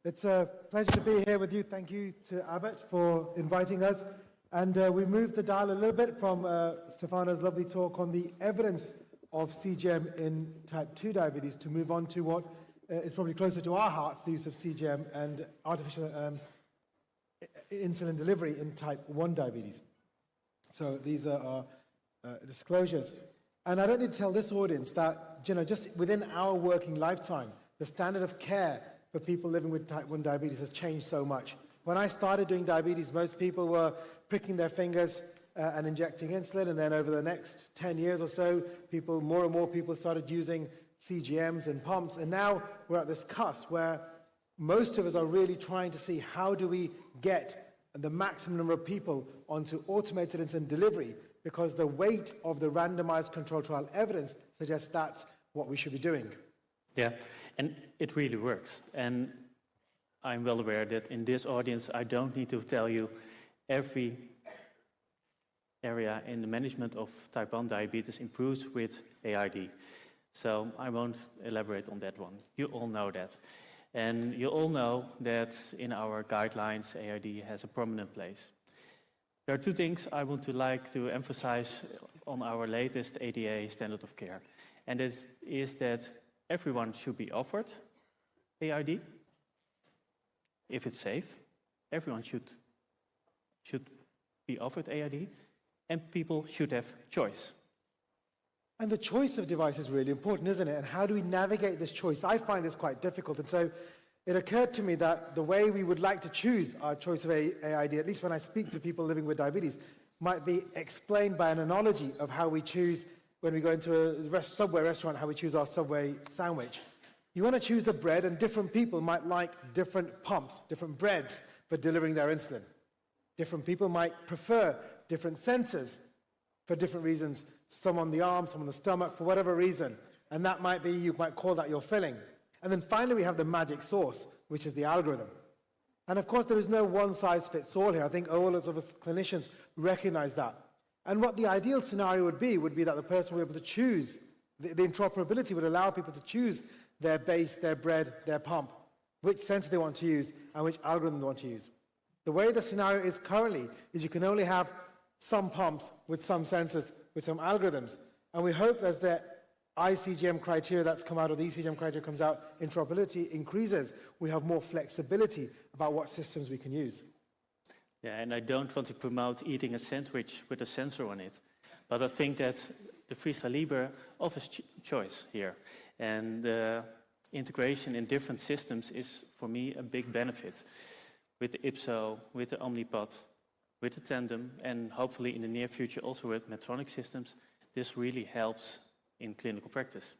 It's a pleasure to be here with you. Thank you to Abbott for inviting us. And we moved the dial a little bit from Stefano's lovely talk on the evidence of CGM in type 2 diabetes to move on to what is probably closer to our hearts, the use of CGM and artificial insulin delivery in type 1 diabetes. So these are our disclosures. And I don't need to tell this audience that, you know, just within our working lifetime, the standard of care for people living with type 1 diabetes has changed so much. When I started doing diabetes, most people were pricking their fingers and injecting insulin, and then over the next 10 years or so, more and more people started using CGMs and pumps, and now we're at this cusp where most of us are really trying to see how do we get the maximum number of people onto automated insulin delivery, because the weight of the randomized controlled trial evidence suggests that's what we should be doing. Yeah, and it really works. And I'm well aware that in this audience, I don't need to tell you every area in the management of type 1 diabetes improves with AID. So I won't elaborate on that one. You all know that. And you all know that in our guidelines, AID has a prominent place. There are two things I want to like to emphasize on our latest ADA standard of care. And it is that everyone should be offered AID. If it's safe, everyone should be offered AID, and people should have choice. And the choice of device is really important, isn't it? And how do we navigate this choice? I find this quite difficult. And so it occurred to me that the way we would like to choose our choice of AID, at least when I speak to people living with diabetes, might be explained by an analogy of how we choose when we go into a Subway restaurant, how we choose our Subway sandwich. You want to choose the bread, and different people might like different pumps, different breads for delivering their insulin. Different people might prefer different sensors for different reasons, some on the arm, some on the stomach, for whatever reason. And that might be, you might call that your filling. And then finally we have the magic sauce, which is the algorithm. And of course there is no one-size-fits-all here. I think all of us clinicians recognize that. And what the ideal scenario would be that the person would be able to choose, the interoperability would allow people to choose their base, their bread, their pump, which sensor they want to use and which algorithm they want to use. The way the scenario is currently is you can only have some pumps with some sensors, with some algorithms. And we hope as the iCGM criteria that's come out, or the ECGM criteria comes out, interoperability increases, we have more flexibility about what systems we can use. Yeah, and I don't want to promote eating a sandwich with a sensor on it, but I think that the Freestyle Libre offers choice here. And integration in different systems is, for me, a big benefit. With the IPSO, with the Omnipod, with the Tandem, and hopefully in the near future also with Medtronic systems, this really helps in clinical practice.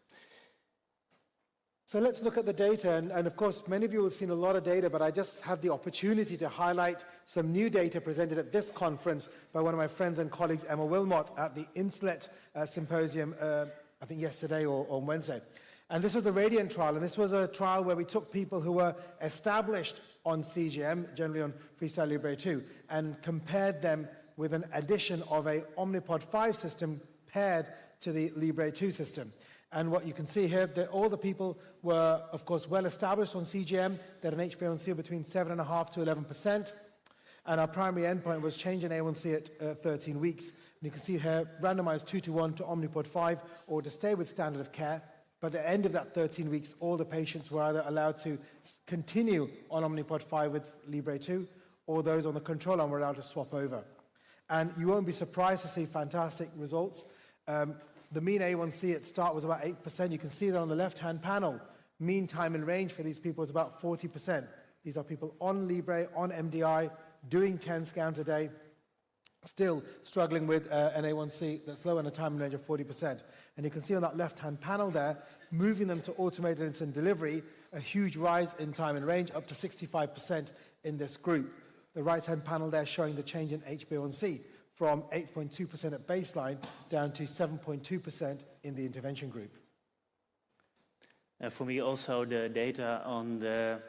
So let's look at the data, and of course many of you have seen a lot of data, but I just had the opportunity to highlight some new data presented at this conference by one of my friends and colleagues, Emma Wilmot, at the Insulet Symposium, I think yesterday or on Wednesday. And this was the Radiant trial, and this was a trial where we took people who were established on CGM, generally on Freestyle Libre 2, and compared them with an addition of a Omnipod 5 system paired to the Libre 2 system. And what you can see here, that all the people were, of course, well established on CGM. They had an HbA1c of between 7.5% to 11%. And our primary endpoint was change in A1C at 13 weeks. And you can see here, randomized 2-to-1 to Omnipod 5 or to stay with standard of care. By the end of that 13 weeks, all the patients were either allowed to continue on Omnipod 5 with Libre 2, or those on the control arm were allowed to swap over. And you won't be surprised to see fantastic results. The mean A1C at start was about 8%. You can see that on the left-hand panel. Mean time in range for these people is about 40%. These are people on Libre, on MDI, doing 10 scans a day, still struggling with an A1C that's low and a time in range of 40%. And you can see on that left-hand panel there, moving them to automated insulin delivery, a huge rise in time in range, up to 65% in this group. The right-hand panel there showing the change in HbA1c from 8.2% at baseline down to 7.2% in the intervention group. For me also the data on the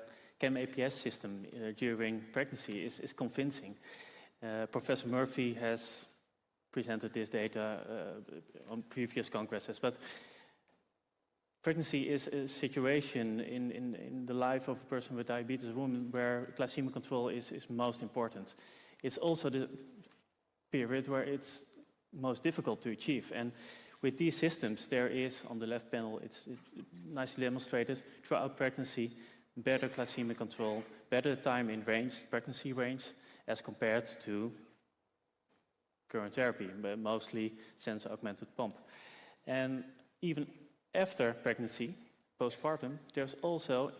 CAM-APS system during pregnancy is convincing. Professor Murphy has presented this data on previous congresses, but pregnancy is a situation in the life of a person with diabetes, a woman, where glycemic control is most important. It's also the period where it's most difficult to achieve. And with these systems, there is, on the left panel, it's nicely demonstrated, throughout pregnancy, better glycemic control, better time in range, pregnancy range, as compared to current therapy, but mostly sensor-augmented pump. And even after pregnancy, postpartum, there's also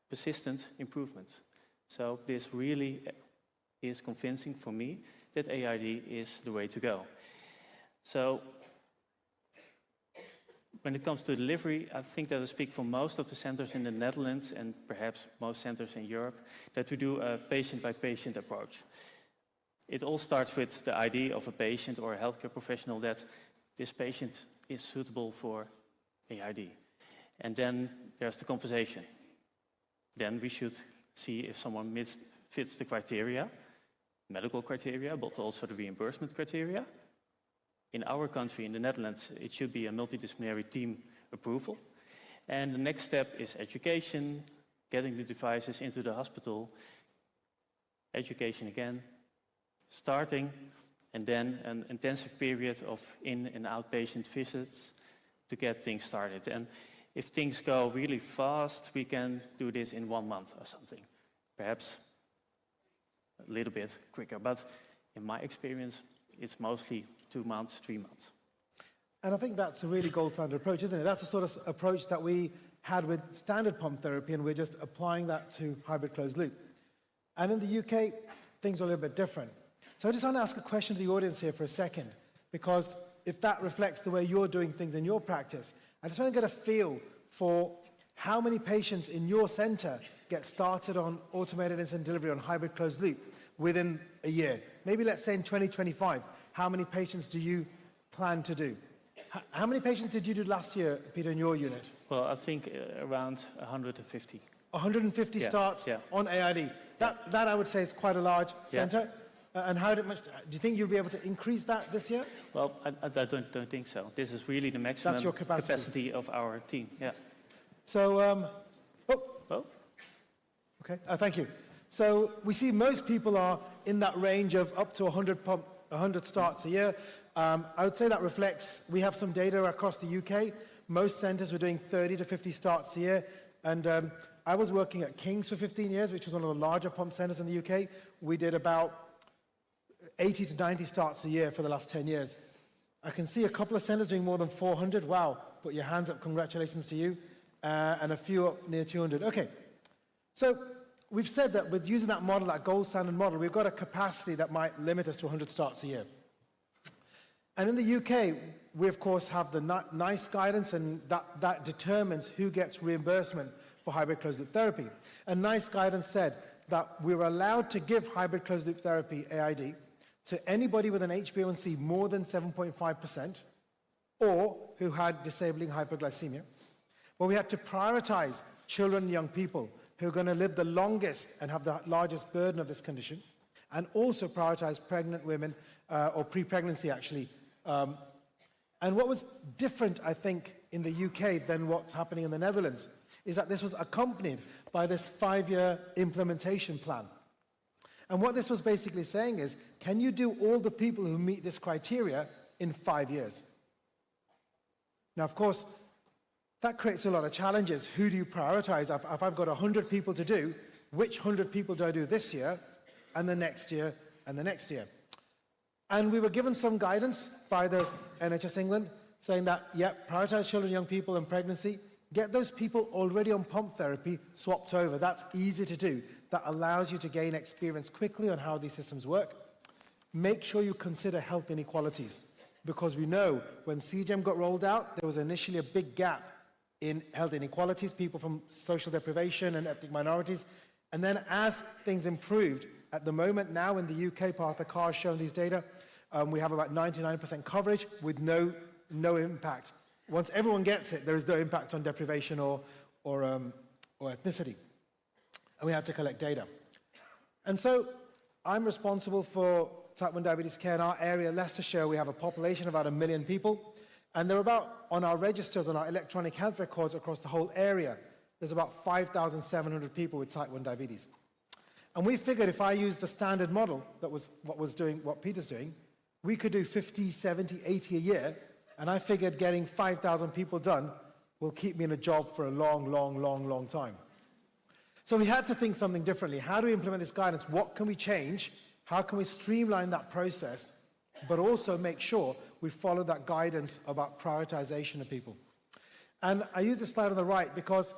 persistent improvements. So this really is convincing for me that AID is the way to go. So when it comes to delivery, I think that I speak for most of the centers in the Netherlands and perhaps most centers in Europe, that we do a patient-by-patient approach. It all starts with the idea of a patient or a healthcare professional that this patient is suitable for AID. And then there's the conversation. Then we should see if someone fits the criteria, medical criteria, but also the reimbursement criteria. In our country, in the Netherlands, it should be a multidisciplinary team approval. And the next step is education, getting the devices into the hospital, education again, starting, and then an intensive period of in- and outpatient visits to get things started. And if things go really fast, we can do this in 1 month or something. Perhaps a little bit quicker, but in my experience, it's mostly 2 months, 3 months. And I think that's a really gold standard approach, isn't it? That's the sort of approach that we had with standard pump therapy, and we're just applying that to hybrid closed loop. And in the UK, things are a little bit different. So I just want to ask a question to the audience here for a second, because if that reflects the way you're doing things in your practice, I just want to get a feel for how many patients in your center get started on automated insulin delivery on hybrid closed loop within a year. Maybe let's say in 2025, how many patients do you plan to do? How many patients did you do last year, Peter, in your unit? Well, I think around 150. 150 starts on AID. That I would say is quite a large center. And do you think you'll be able to increase that this year? Well, I don't think so. This is really the maximum That's your capacity of our team. Yeah. So, okay, thank you. So we see most people are in that range of up to 100 starts a year. I would say that reflects, we have some data across the UK. Most centers were doing 30 to 50 starts a year. And I was working at King's for 15 years, which was one of the larger pump centers in the UK. We did about 80 to 90 starts a year for the last 10 years. I can see a couple of centers doing more than 400. Wow, put your hands up, congratulations to you. And a few up near 200. Okay, so we've said that with using that model, that gold standard model, we've got a capacity that might limit us to 100 starts a year. And in the UK, we of course have the NICE guidance, and that determines who gets reimbursement for hybrid closed loop therapy. And NICE guidance said that we were allowed to give hybrid closed loop therapy, AID, to anybody with an HbA1c more than 7.5% or who had disabling hyperglycemia. But we had to prioritize children and young people who are going to live the longest and have the largest burden of this condition, and also prioritize pregnant women or pre-pregnancy, actually. And what was different, I think, in the UK than what's happening in the Netherlands is that this was accompanied by this 5-year implementation plan. And what this was basically saying is, can you do all the people who meet this criteria in 5 years? Now, of course, that creates a lot of challenges. Who do you prioritize? If I've got 100 people to do, which 100 people do I do this year, and the next year, and the next year? And we were given some guidance by the NHS England saying that, prioritize children, young people, and pregnancy. Get those people already on pump therapy swapped over. That's easy to do. That allows you to gain experience quickly on how these systems work. Make sure you consider health inequalities, because we know when CGM got rolled out, there was initially a big gap in health inequalities, people from social deprivation and ethnic minorities. And then as things improved, at the moment now in the UK, Partha Carr has shown these data, we have about 99% coverage with no impact. Once everyone gets it, there is no impact on deprivation or ethnicity. And we had to collect data. And so I'm responsible for type 1 diabetes care in our area, Leicestershire. We have a population of about 1 million people. And there are about, on our registers, on our electronic health records across the whole area, there's about 5,700 people with type 1 diabetes. And we figured if I used the standard model, that was what Peter's doing, we could do 50, 70, 80 a year, and I figured getting 5,000 people done will keep me in a job for a long, long, long, long time. So we had to think something differently. How do we implement this guidance? What can we change? How can we streamline that process, but also make sure we follow that guidance about prioritization of people? And I use this slide on the right because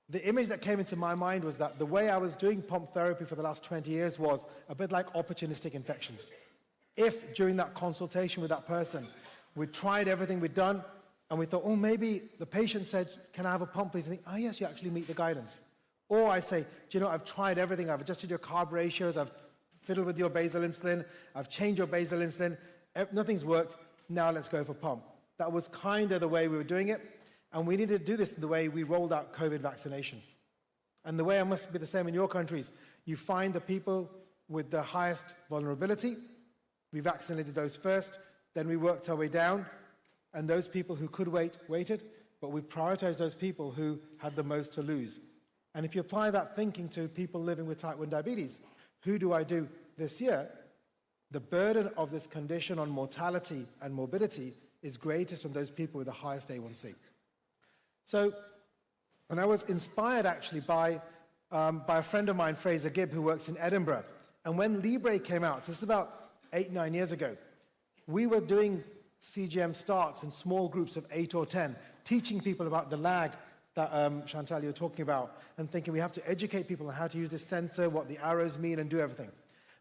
the image that came into my mind was that the way I was doing pump therapy for the last 20 years was a bit like opportunistic infections. If during that consultation with that person, we tried everything we'd done, and we thought, oh, maybe the patient said, can I have a pump, please? And think, oh, yes, you actually meet the guidance. Or I say, do you know, I've tried everything. I've adjusted your carb ratios. I've fiddled with your basal insulin. I've changed your basal insulin. Nothing's worked. Now let's go for pump. That was kind of the way we were doing it. And we needed to do this in the way we rolled out COVID vaccination. And the way it must be the same in your countries. You find the people with the highest vulnerability. We vaccinated those first. Then we worked our way down. And those people who could wait, waited. But we prioritized those people who had the most to lose. And if you apply that thinking to people living with type 1 diabetes, who do I do this year? The burden of this condition on mortality and morbidity is greatest on those people with the highest A1C. So, and I was inspired actually by a friend of mine, Fraser Gibb, who works in Edinburgh. And when Libre came out, so this is about 8, 9 years ago, we were doing CGM starts in small groups of 8 or 10, teaching people about the lag that Chantal, you were talking about, and thinking we have to educate people on how to use this sensor, what the arrows mean, and do everything.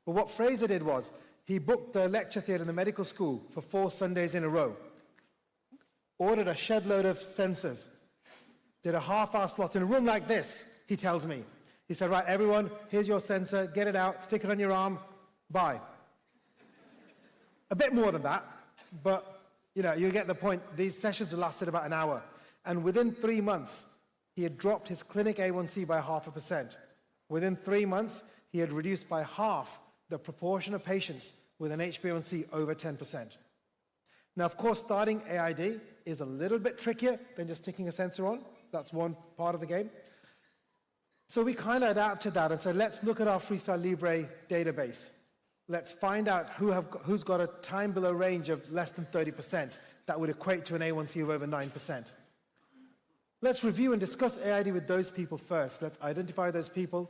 But what Fraser did was, he booked the lecture theatre in the medical school for 4 Sundays in a row, ordered a shed load of sensors, did a half-hour slot in a room like this, he tells me. He said, right, everyone, here's your sensor, get it out, stick it on your arm, bye. A bit more than that, but you know, you get the point. These sessions lasted about an hour. And within 3 months, he had dropped his clinic A1C by 0.5%. Within 3 months, he had reduced by half the proportion of patients with an HbA1c over 10%. Now, of course, starting AID is a little bit trickier than just sticking a sensor on. That's one part of the game. So we kind of adapted that and said, let's look at our Freestyle Libre database. Let's find out who's got a time below range of less than 30%. That would equate to an A1C of over 9%. Let's review and discuss AID with those people first. Let's identify those people.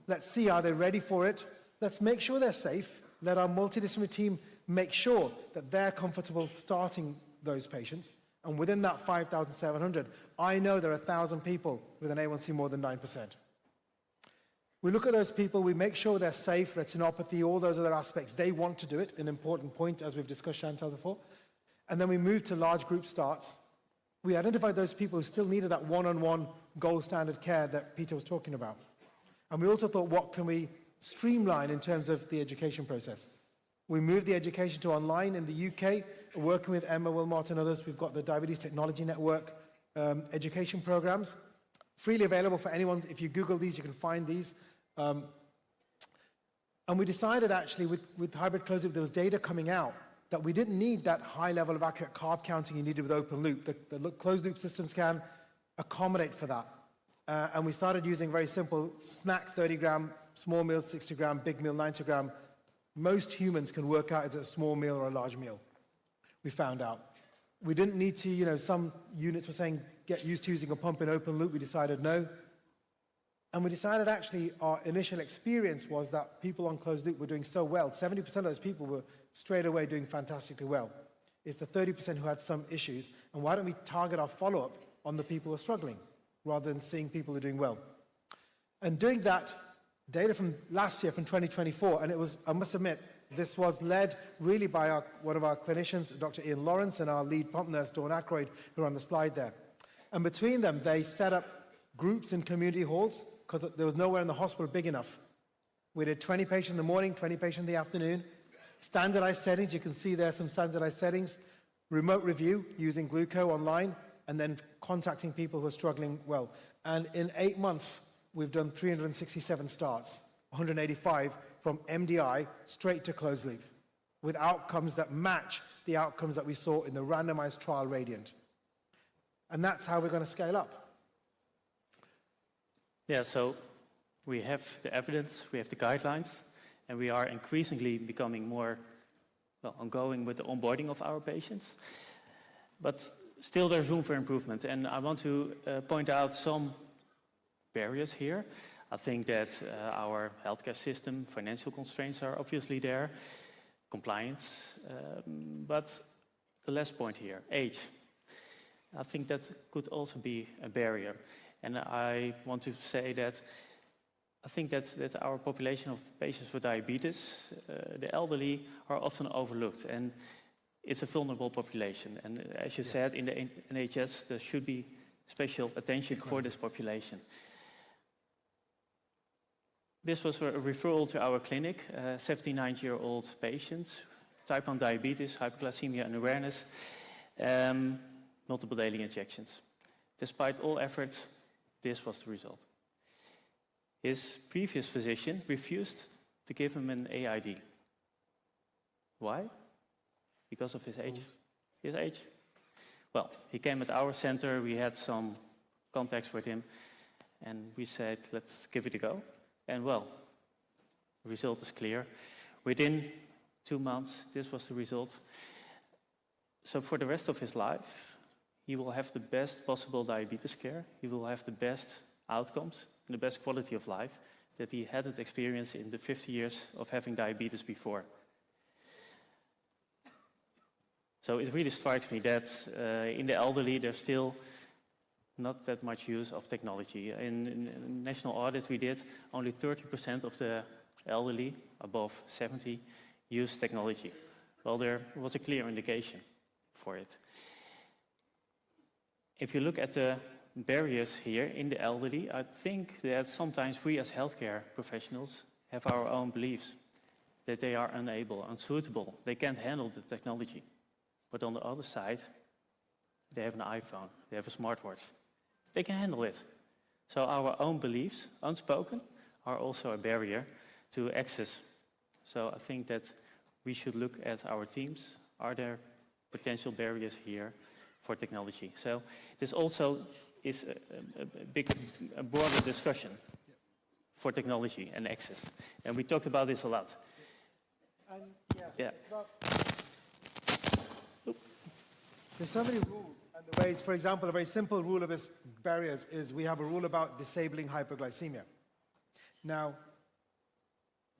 Let's see, are they ready for it? Let's make sure they're safe. Let our multidisciplinary team make sure that they're comfortable starting those patients. And within that 5,700, I know there are 1,000 people with an A1C more than 9%. We look at those people, we make sure they're safe, retinopathy, all those other aspects. They want to do it, an important point, as we've discussed, Chantal, before. And then we move to large group starts. We identified those people who still needed that one-on-one gold standard care that Peter was talking about. And we also thought, what can we streamline in terms of the education process? We moved the education to online in the UK, working with Emma Wilmot and others. We've got the Diabetes Technology Network education programs, freely available for anyone. If you Google these, you can find these. And we decided actually with hybrid closed loop, there was data coming out that we didn't need that high level of accurate carb counting you needed with open loop. The closed loop systems can accommodate for that. And we started using very simple snack 30 gram, small meal 60 gram, big meal 90 gram. Most humans can work out as a small meal or a large meal, we found out. We didn't need to, you know, some units were saying get used to using a pump in open loop. We decided no. And we decided actually our initial experience was that people on closed loop were doing so well. 70% of those people were straight away doing fantastically well. It's the 30% who had some issues. And why don't we target our follow-up on the people who are struggling rather than seeing people who are doing well? And doing that, data from last year, from 2024, and it was, I must admit, this was led really by one of our clinicians, Dr. Ian Lawrence, and our lead pump nurse, Dawn Ackroyd, who are on the slide there. And between them, they set up groups in community halls because there was nowhere in the hospital big enough. We did 20 patients in the morning, 20 patients in the afternoon. Standardized settings, you can see there some standardized settings. Remote review using Gluco online, and then contacting people who are struggling well. And in 8 months, we've done 367 starts, 185 from MDI straight to closed loop. with outcomes that match the outcomes that we saw in the randomized trial Radiant. And that's how we're going to scale up. Yeah, so we have the evidence, we have the guidelines, and we are increasingly becoming more ongoing with the onboarding of our patients. But still there's room for improvement, and I want to point out some barriers here. I think that our healthcare system, financial constraints are obviously there, compliance, but the last point here, age. I think that could also be a barrier. And I want to say that I think that our population of patients with diabetes, the elderly, are often overlooked. And it's a vulnerable population. And as you said, in the NHS, there should be special attention for this population. This was a referral to our clinic, 79-year-old patients, type 1 diabetes, hypoglycemia and awareness, multiple daily injections. Despite all efforts, this was the result. His previous physician refused to give him an AID. Why? Because of his age. His age. Well, he came at our center, we had some contacts with him, and we said, let's give it a go. And well, the result is clear. Within 2 months, this was the result. So for the rest of his life, he will have the best possible diabetes care. He will have the best outcomes and the best quality of life that he hadn't experienced in the 50 years of having diabetes before. So it really strikes me that in the elderly, there's still not that much use of technology. In national audit we did, only 30% of the elderly above 70 use technology. Well, there was a clear indication for it. If you look at the barriers here in the elderly, I think that sometimes we as healthcare professionals have our own beliefs, that they are unable, unsuitable, they can't handle the technology. But on the other side, they have an iPhone, they have a smartwatch. They can handle it. So our own beliefs, unspoken, are also a barrier to access. So I think that we should look at our teams. Are there potential barriers here for technology? So this also is a broader discussion for technology and access. And we talked about this a lot. And it's about... There's so many rules and the ways. For example, a very simple rule of this barriers is we have a rule about disabling hypoglycemia. Now,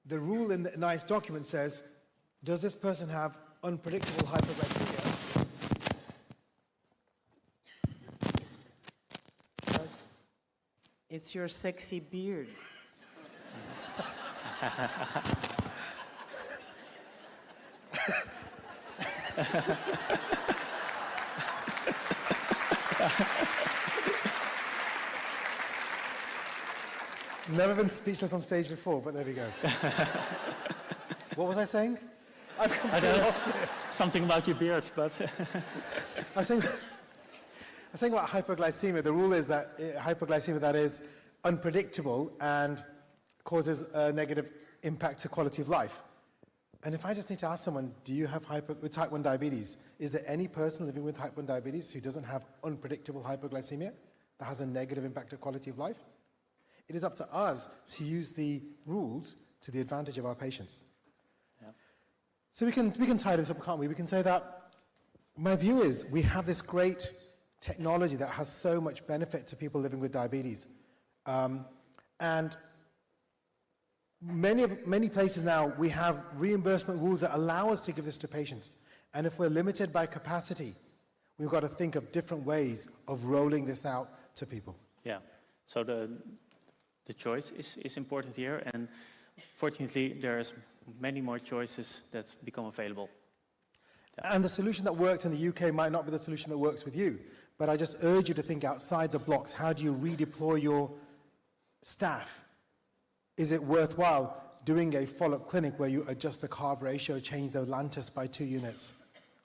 the rule in the NICE document says, does this person have unpredictable hypoglycemia? It's your sexy beard. Never been speechless on stage before, but there we go. What was I saying? I've completely lost it. Something about your beard, but... I was saying about hypoglycemia. The rule is that hypoglycemia that is unpredictable and causes a negative impact to quality of life. And if I just need to ask someone, do you have with type 1 diabetes, is there any person living with type 1 diabetes who doesn't have unpredictable hypoglycemia that has a negative impact to quality of life? It is up to us to use the rules to the advantage of our patients. Yeah. So we can tie this up, can't we? We can say that my view is we have this great technology that has so much benefit to people living with diabetes. And many places now, we have reimbursement rules that allow us to give this to patients. And if we're limited by capacity, we've got to think of different ways of rolling this out to people. Yeah, so the choice is important here, and fortunately there's many more choices that become available. Yeah. And the solution that worked in the UK might not be the solution that works with you, but I just urge you to think outside the blocks. How do you redeploy your staff? Is it worthwhile doing a follow-up clinic where you adjust the carb ratio, change the Lantus by 2 units?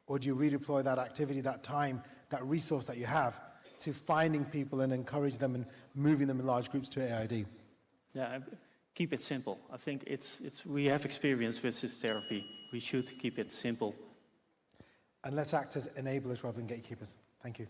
Or do you redeploy that activity, that time, that resource that you have to finding people and encourage them and moving them in large groups to AID? Yeah, keep it simple. I think we have experience with this therapy. We should keep it simple. And let's act as enablers rather than gatekeepers. Thank you.